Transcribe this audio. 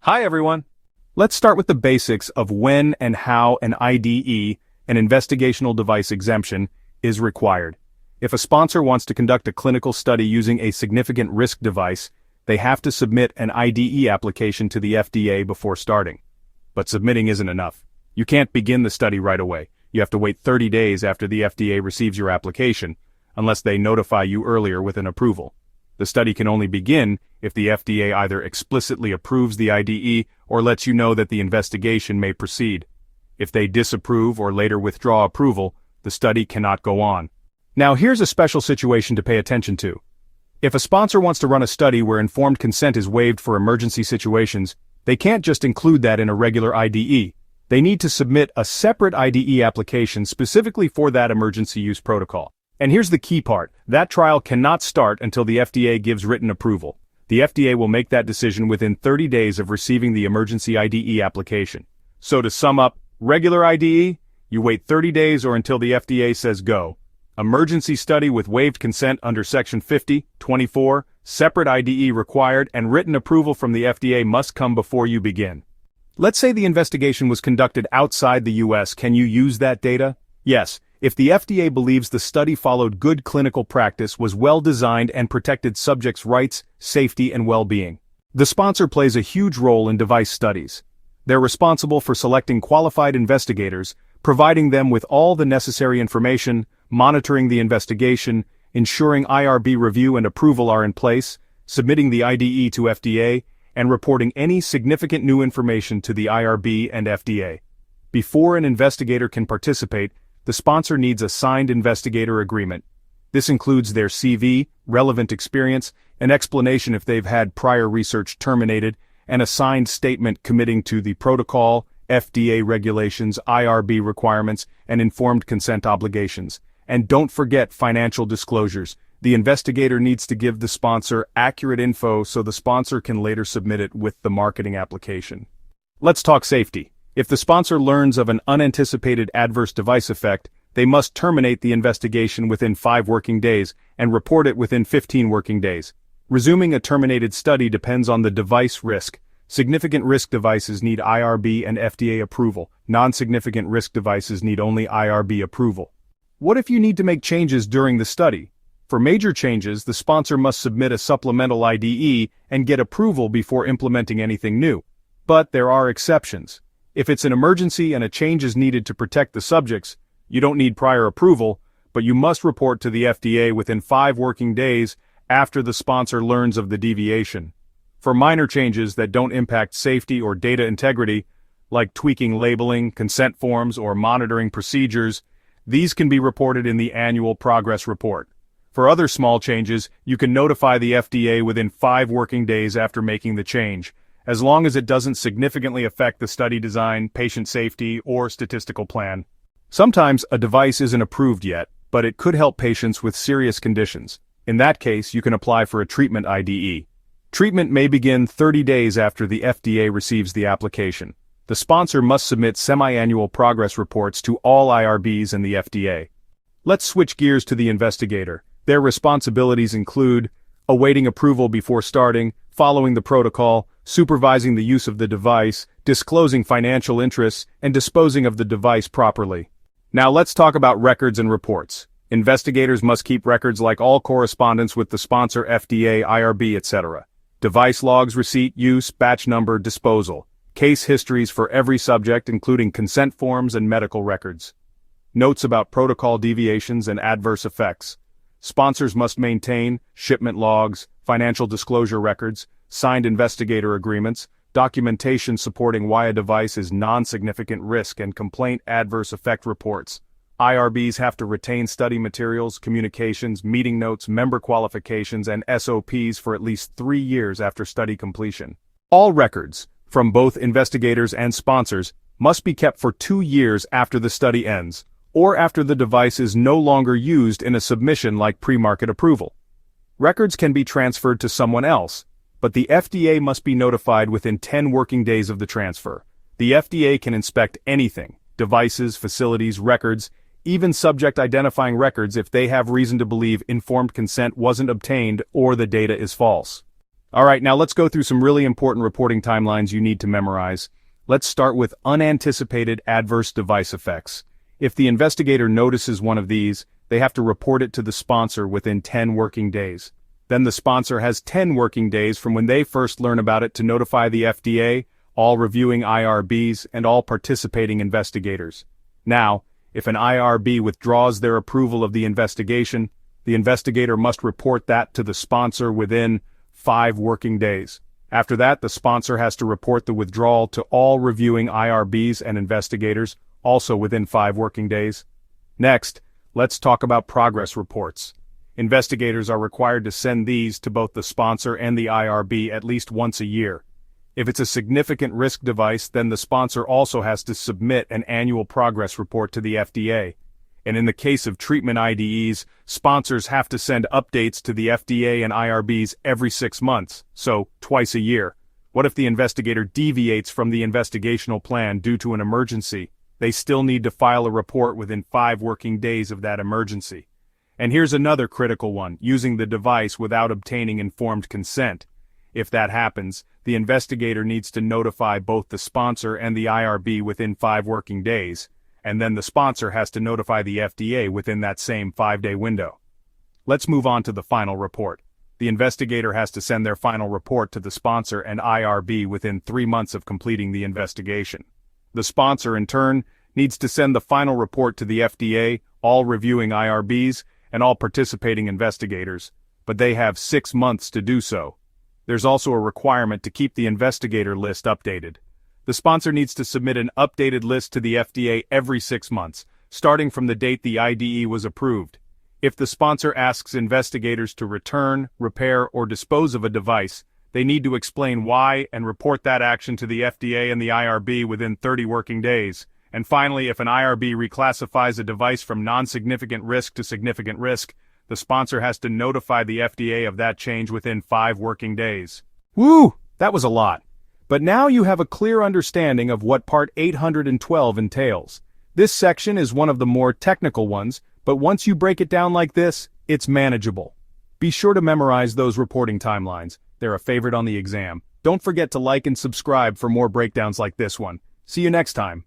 Hi everyone! Let's start with the basics of when and how an IDE, an investigational device exemption, is required. If a sponsor wants to conduct a clinical study using a significant risk device, they have to submit an IDE application to the FDA before starting. But submitting isn't enough. You can't begin the study right away. You have to wait 30 days after the FDA receives your application, unless they notify you earlier with an approval. The study can only begin if the FDA either explicitly approves the IDE or lets you know that the investigation may proceed. If they disapprove or later withdraw approval, the study cannot go on. Now here's a special situation to pay attention to. If a sponsor wants to run a study where informed consent is waived for emergency situations, they can't just include that in a regular IDE. They need to submit a separate IDE application specifically for that emergency use protocol. And here's the key part. That trial cannot start until the FDA gives written approval. The FDA will make that decision within 30 days of receiving the emergency IDE application. So to sum up, regular IDE, you wait 30 days or until the FDA says go. Emergency study with waived consent under Section 50(24), separate IDE required, and written approval from the FDA must come before you begin. Let's say the investigation was conducted outside the US. Can you use that data? Yes. If the FDA believes the study followed good clinical practice, was well-designed, and protected subjects' rights, safety, and well-being. The sponsor plays a huge role in device studies. They're responsible for selecting qualified investigators, providing them with all the necessary information, monitoring the investigation, ensuring IRB review and approval are in place, submitting the IDE to FDA, and reporting any significant new information to the IRB and FDA. Before an investigator can participate, the sponsor needs a signed investigator agreement. This includes their CV, relevant experience, an explanation if they've had prior research terminated, and a signed statement committing to the protocol, FDA regulations, IRB requirements, and informed consent obligations. And don't forget financial disclosures. The investigator needs to give the sponsor accurate info so the sponsor can later submit it with the marketing application. Let's talk safety. If the sponsor learns of an unanticipated adverse device effect, they must terminate the investigation within 5 working days and report it within 15 working days. Resuming a terminated study depends on the device risk. Significant risk devices need IRB and FDA approval. Non-significant risk devices need only IRB approval. What if you need to make changes during the study? For major changes, the sponsor must submit a supplemental IDE and get approval before implementing anything new. But there are exceptions. If it's an emergency and a change is needed to protect the subjects, you don't need prior approval, but you must report to the FDA within 5 working days after the sponsor learns of the deviation. For minor changes that don't impact safety or data integrity, like tweaking labeling, consent forms, or monitoring procedures, these can be reported in the annual progress report. For other small changes, you can notify the FDA within 5 working days after making the change, as long as it doesn't significantly affect the study design, patient safety, or statistical plan. Sometimes a device isn't approved yet, but it could help patients with serious conditions. In that case, you can apply for a treatment IDE. Treatment may begin 30 days after the FDA receives the application. The sponsor must submit semi-annual progress reports to all IRBs and the FDA. Let's switch gears to the investigator. Their responsibilities include awaiting approval before starting, following the protocol, supervising the use of the device, disclosing financial interests, and disposing of the device properly. Now let's talk about records and reports. Investigators must keep records like all correspondence with the sponsor, FDA, IRB, etc. Device logs, receipt, use, batch number, disposal. Case histories for every subject, including consent forms and medical records. Notes about protocol deviations and adverse effects. Sponsors must maintain shipment logs, financial disclosure records, signed investigator agreements, documentation supporting why a device is non-significant risk, and complaint adverse effect reports. IRBs have to retain study materials, communications, meeting notes, member qualifications, and SOPs for at least 3 years after study completion. All records, from both investigators and sponsors, must be kept for 2 years after the study ends, or after the device is no longer used in a submission like pre-market approval. Records can be transferred to someone else, but the FDA must be notified within 10 working days of the transfer. The FDA can inspect anything, devices, facilities, records, even subject-identifying records if they have reason to believe informed consent wasn't obtained or the data is false. Alright, now let's go through some really important reporting timelines you need to memorize. Let's start with unanticipated adverse device effects. If the investigator notices one of these, they have to report it to the sponsor within 10 working days. Then the sponsor has 10 working days from when they first learn about it to notify the FDA, all reviewing IRBs, and all participating investigators. Now, if an IRB withdraws their approval of the investigation, the investigator must report that to the sponsor within 5 working days. After that, the sponsor has to report the withdrawal to all reviewing IRBs and investigators, also within 5 working days. Next, let's talk about progress reports. Investigators are required to send these to both the sponsor and the IRB at least once a year. If it's a significant risk device, then the sponsor also has to submit an annual progress report to the FDA. And in the case of treatment IDEs, sponsors have to send updates to the FDA and IRBs every 6 months, so twice a year. What if the investigator deviates from the investigational plan due to an emergency? They still need to file a report within 5 working days of that emergency. And here's another critical one, using the device without obtaining informed consent. If that happens, the investigator needs to notify both the sponsor and the IRB within 5 working days, and then the sponsor has to notify the FDA within that same 5-day window. Let's move on to the final report. The investigator has to send their final report to the sponsor and IRB within 3 months of completing the investigation. The sponsor, in turn, needs to send the final report to the FDA, all reviewing IRBs, and all participating investigators, but they have 6 months to do so. There's also a requirement to keep the investigator list updated. The sponsor needs to submit an updated list to the FDA every 6 months, starting from the date the IDE was approved. If the sponsor asks investigators to return, repair, or dispose of a device, they need to explain why and report that action to the FDA and the IRB within 30 working days. And finally, if an IRB reclassifies a device from non-significant risk to significant risk, the sponsor has to notify the FDA of that change within 5 working days. Woo! That was a lot. But now you have a clear understanding of what Part 812 entails. This section is one of the more technical ones, but once you break it down like this, it's manageable. Be sure to memorize those reporting timelines. They're a favorite on the exam. Don't forget to like and subscribe for more breakdowns like this one. See you next time.